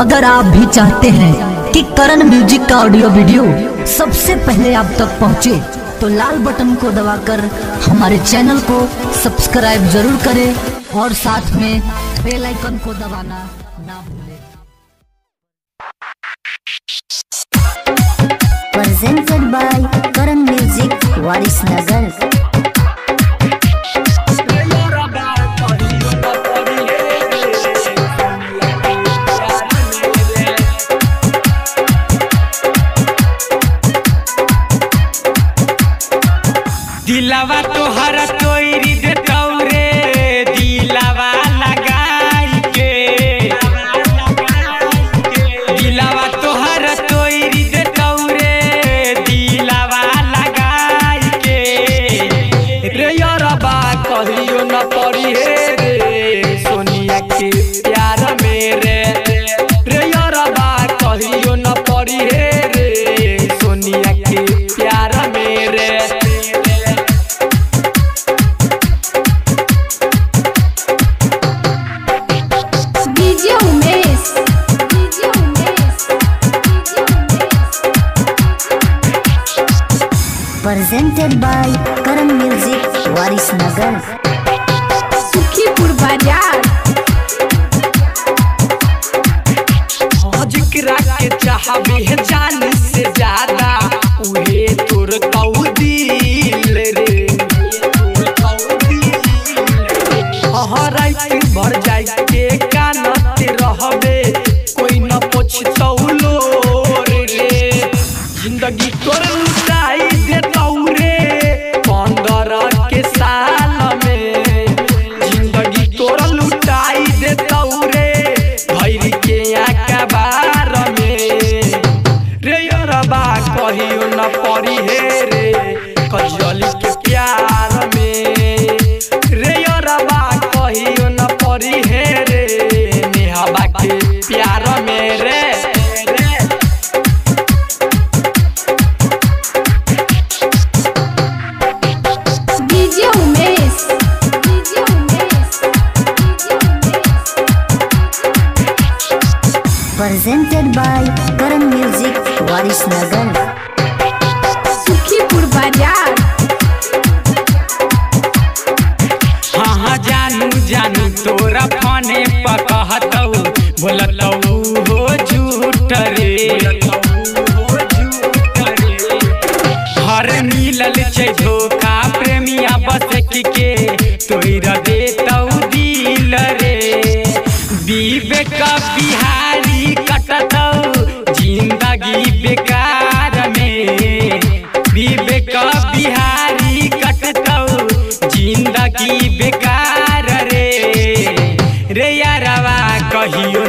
अगर आप भी चाहते हैं कि करण म्यूजिक का ऑडियो वीडियो सबसे पहले आप तक पहुंचे, तो लाल बटन को दबाकर हमारे चैनल को सब्सक्राइब जरूर करें और साथ में बेल आइकन को दबाना ना भूलें। Presented by Karan Music, Warisnagar। दिलावा तोहर तोरी दे तौरे दिलावा लगाई के, दिलावा तोहर तोरी दे तौरे दिलावा लगाई के। रे यारबा कहियो न पड़ी हे रे सोनिया के प्यार मेरे, रे यारबा कहियो न पड़ी हे रे सोनिया के प्यार मेरे। Presented by Karan Music, Warisnagar। Sukhipur बाजार। जिकरा के चाहबे है जान से ज्यादा, उहे तोर कऊ दिल रे, हराई भर जाई के कानते रहबे कोई न पूछतौ रे। जिंदगी तोर लुटाई देतौ रे 15 के साल में, जिंदगी तोर लुटाई देतौ रे भैर के अखबार में। रे यारबा कहियो न पड़ी हे रे कजली के प्यार में, रे यारबा कहियो न पड़ी हे रे नेहबा के प्यार में रे। Presented by Karan Music, Warisnagar। Sukhipur बाजार। हाँ हाँ जानू जानू तोरा फोने पर कहतौ बोलतौ हो झूठ रे, हर मिलल छै धोखा प्रेमिया बस के तोरा देतौ दिल रे। विवेक बिहारी कटतौ जिंदगी बेकार में, विवेक बिहारी कटतौ जिंदगी बेकार रे। रे यारबा कहियो